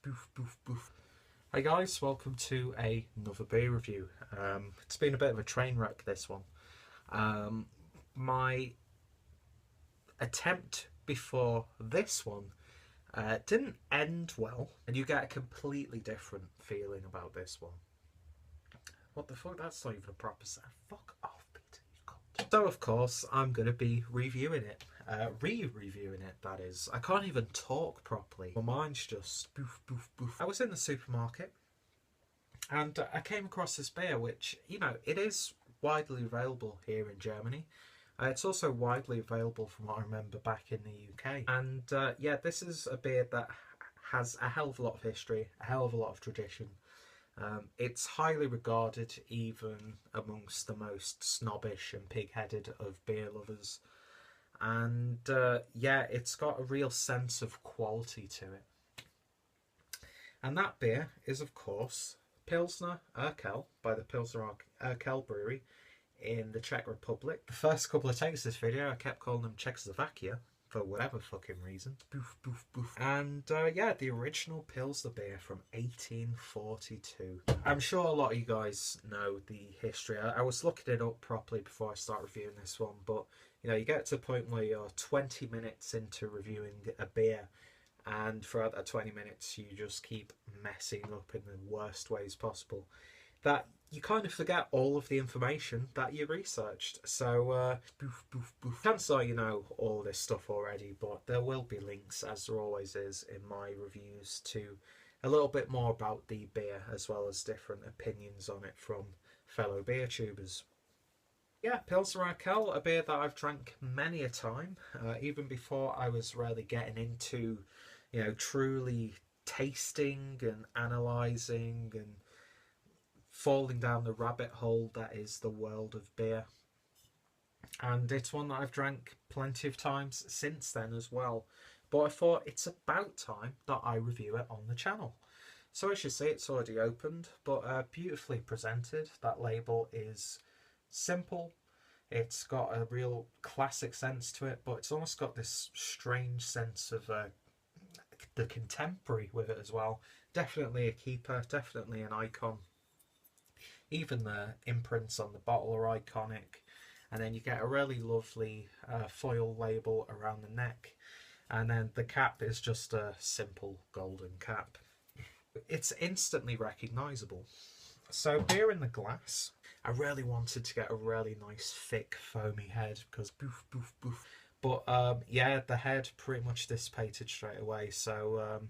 Boof, boof, boof. Hey guys, welcome to another beer review. It's been a bit of a train wreck, this one. My attempt before this one didn't end well, and you get a completely different feeling about this one. What the fuck? That's not even a proper sound. Fuck off, Peter, you cunt. So of course I'm going to be reviewing it. Re-reviewing it, that is. I can't even talk properly. My mind's just boof, boof, boof. I was in the supermarket and I came across this beer, which, you know, it is widely available here in Germany. It's also widely available from what I remember back in the UK. And yeah, this is a beer that has a hell of a lot of history, a hell of a lot of tradition. It's highly regarded even amongst the most snobbish and pig-headed of beer lovers. And yeah, it's got a real sense of quality to it. And that beer is, of course, Pilsner Urquell by the Pilsner Urquell brewery in the Czech Republic. The first couple of takes of this video, I kept calling them Czechoslovakia for whatever fucking reason. Boof, boof, boof. And yeah, the original Pilsner beer from 1842. I'm sure a lot of you guys know the history. I was looking it up properly before I start reviewing this one, but you know, you get to a point where you're 20 minutes into reviewing a beer, and throughout that 20 minutes you just keep messing up in the worst ways possible, that you kind of forget all of the information that you researched. So boof, boof, boof. Chances are you know all this stuff already, but there will be links, as there always is in my reviews, to a little bit more about the beer, as well as different opinions on it from fellow beer tubers. Yeah, Pilsner Urquell, a beer that I've drank many a time, even before I was really getting into, you know, truly tasting and analysing and falling down the rabbit hole that is the world of beer. And it's one that I've drank plenty of times since then as well. But I thought it's about time that I review it on the channel. So as you see, it's already opened, but beautifully presented. That label is simple. It's got a real classic sense to it, but it's almost got this strange sense of the contemporary with it as well. Definitely a keeper, definitely an icon. Even the imprints on the bottle are iconic. And then you get a really lovely foil label around the neck. And then the cap is just a simple golden cap. It's instantly recognisable. So beer in the glass. I really wanted to get a really nice thick foamy head because boof, boof, boof. But yeah, the head pretty much dissipated straight away. So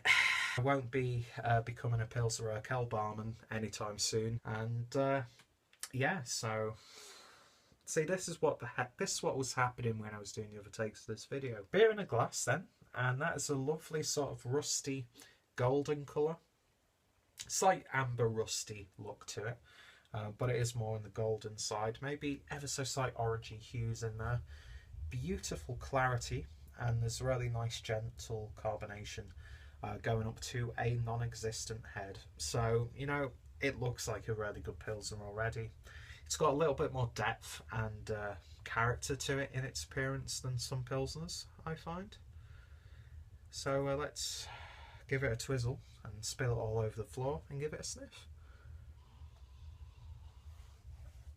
I won't be becoming a Pilsner Urquell barman anytime soon. And yeah, so see, this is what was happening when I was doing the other takes of this video. Beer in a glass then, and that is a lovely sort of rusty golden colour. Slight amber rusty look to it, but it is more on the golden side. Maybe ever so slight orangey hues in there. Beautiful clarity, and there's really nice gentle carbonation going up to a non-existent head. So, you know, it looks like a really good Pilsner already. It's got a little bit more depth and character to it in its appearance than some Pilsners, I find. So let's give it a twizzle and spill it all over the floor and give it a sniff.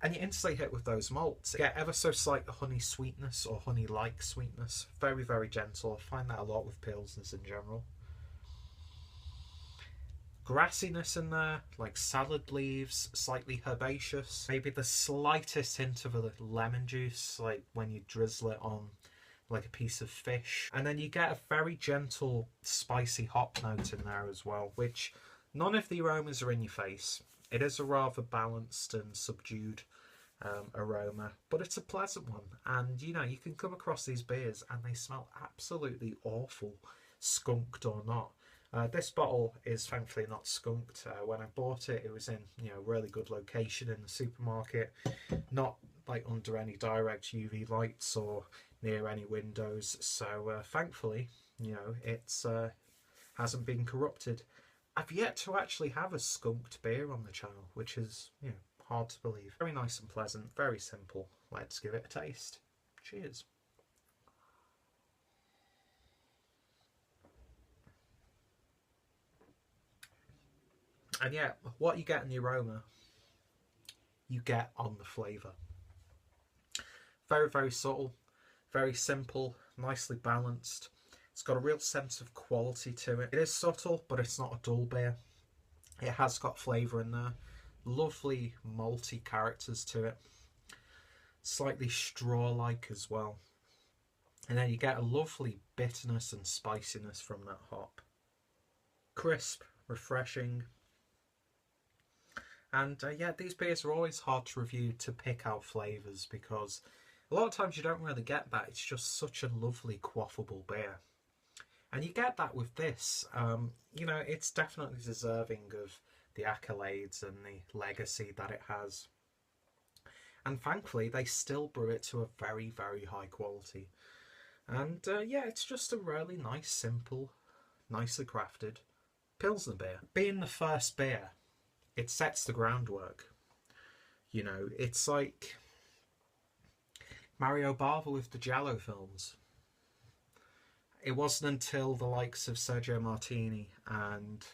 And you instantly hit with those malts. You get ever so slight honey sweetness or honey-like sweetness. Very, very gentle. I find that a lot with Pilsners in general. Grassiness in there, like salad leaves, slightly herbaceous. Maybe the slightest hint of a little lemon juice, like when you drizzle it on like a piece of fish. And then you get a very gentle spicy hop note in there as well, which none of the aromas are in your face. It is a rather balanced and subdued aroma, but it's a pleasant one. And you know, you can come across these beers and they smell absolutely awful, skunked or not. This bottle is thankfully not skunked. When I bought it, it was in, you know, really good location in the supermarket, not like under any direct UV lights or near any windows. So thankfully, you know, it's hasn't been corrupted. I've yet to actually have a skunked beer on the channel, which is, you know, hard to believe. Very nice and pleasant, very simple. Let's give it a taste. Cheers. And yeah, what you get in the aroma, you get on the flavour. Very, very subtle, very simple, nicely balanced. It's got a real sense of quality to it. It is subtle, but it's not a dull beer. It has got flavour in there. Lovely malty characters to it. Slightly straw-like as well. And then you get a lovely bitterness and spiciness from that hop. Crisp, refreshing. And yeah, these beers are always hard to review, to pick out flavours, because a lot of times you don't really get that. It's just such a lovely, quaffable beer. And you get that with this. You know, it's definitely deserving of the accolades and the legacy that it has. And thankfully, they still brew it to a very, very high quality. And yeah, it's just a really nice, simple, nicely crafted Pilsner beer. Being the first beer, it sets the groundwork. You know, it's like Mario Bava with the Giallo films. It wasn't until the likes of Sergio Martino and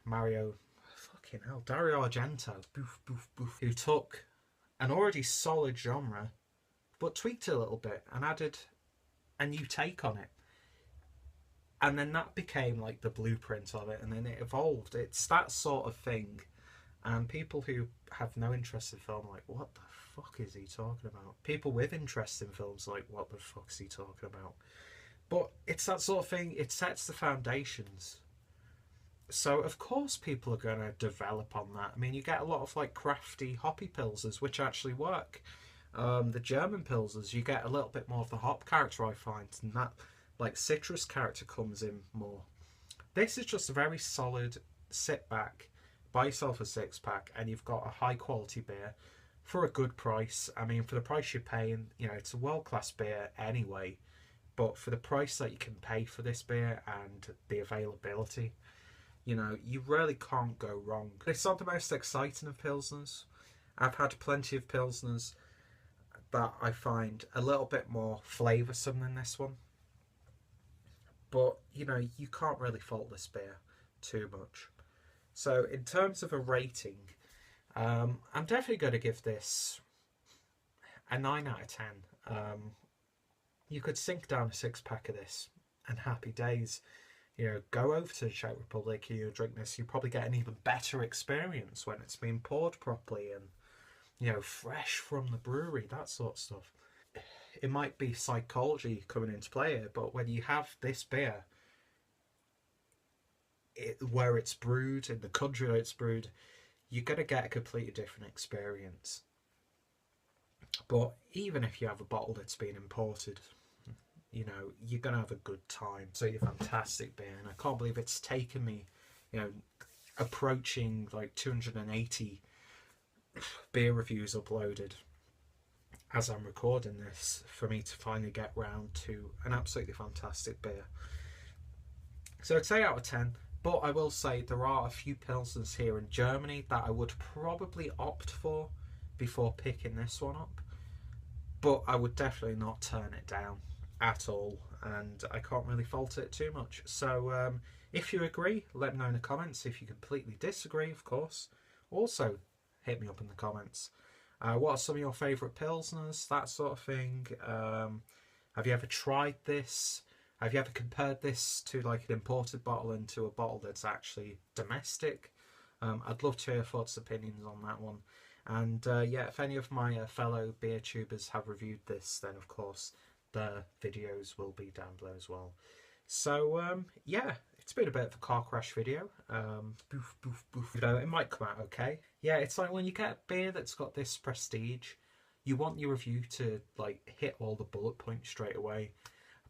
Mario, fucking hell, Dario Argento, who took an already solid genre but tweaked it a little bit and added a new take on it. And then that became like the blueprint of it, and then it evolved. It's that sort of thing. And people who have no interest in film are like, what the fuck is he talking about? People with interest in films are like, what the fuck is he talking about? But it's that sort of thing. It sets the foundations. So of course people are going to develop on that. I mean, you get a lot of like crafty hoppy pilsers which actually work. The German pilsers, you get a little bit more of the hop character, I find, and that like citrus character comes in more. This is just a very solid sit back, buy yourself a 6-pack, and you've got a high quality beer for a good price. I mean, for the price you're paying, you know, it's a world-class beer anyway, but for the price that you can pay for this beer and the availability, you know, you really can't go wrong. It's not the most exciting of pilsners. I've had plenty of pilsners that I find a little bit more flavoursome than this one. But, you know, you can't really fault this beer too much. So, in terms of a rating, I'm definitely going to give this a 9 out of 10. You could sink down a 6-pack of this and happy days. You know, go over to the Czech Republic, you drink this, you probably get an even better experience when it's been poured properly and, you know, fresh from the brewery, that sort of stuff. It might be psychology coming into play here, but when you have this beer, where it's brewed, in the country where it's brewed, you're going to get a completely different experience. But even if you have a bottle that's been imported, you know, you're going to have a good time. So you're fantastic beer, and I can't believe it's taken me, you know, approaching like 280 beer reviews uploaded as I'm recording this for me to finally get round to an absolutely fantastic beer. So it's 8 out of 10, but I will say there are a few pilsners here in Germany that I would probably opt for before picking this one up, but I would definitely not turn it down at all, and I can't really fault it too much. So if you agree, let me know in the comments. If you completely disagree, of course, also hit me up in the comments. What are some of your favourite pilsners, that sort of thing? Have you ever tried this? Have you ever compared this to like an imported bottle and to a bottle that's actually domestic? I'd love to hear your thoughts and opinions on that one. And yeah, if any of my fellow beer tubers have reviewed this, then of course the videos will be down below as well. So yeah, it's been a bit of a car crash video. Boof, boof, boof. You know, it might come out okay. Yeah, it's like when you get a beer that's got this prestige, you want your review to like hit all the bullet points straight away.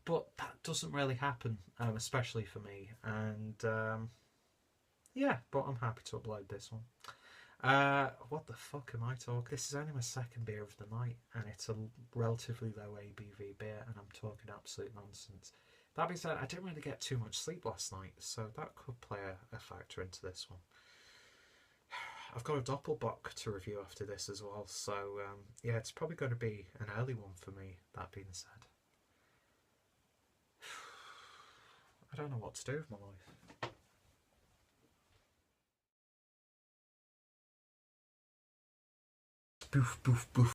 But that doesn't really happen, especially for me. And yeah, but I'm happy to upload this one. What the fuck am I talking? This is only my second beer of the night, and it's a relatively low ABV beer, and I'm talking absolute nonsense. That being said, I didn't really get too much sleep last night, so that could play a factor into this one. I've got a Doppelbock to review after this as well, so yeah, it's probably going to be an early one for me, that being said. I don't know what to do with my life. Boof, boof, boof.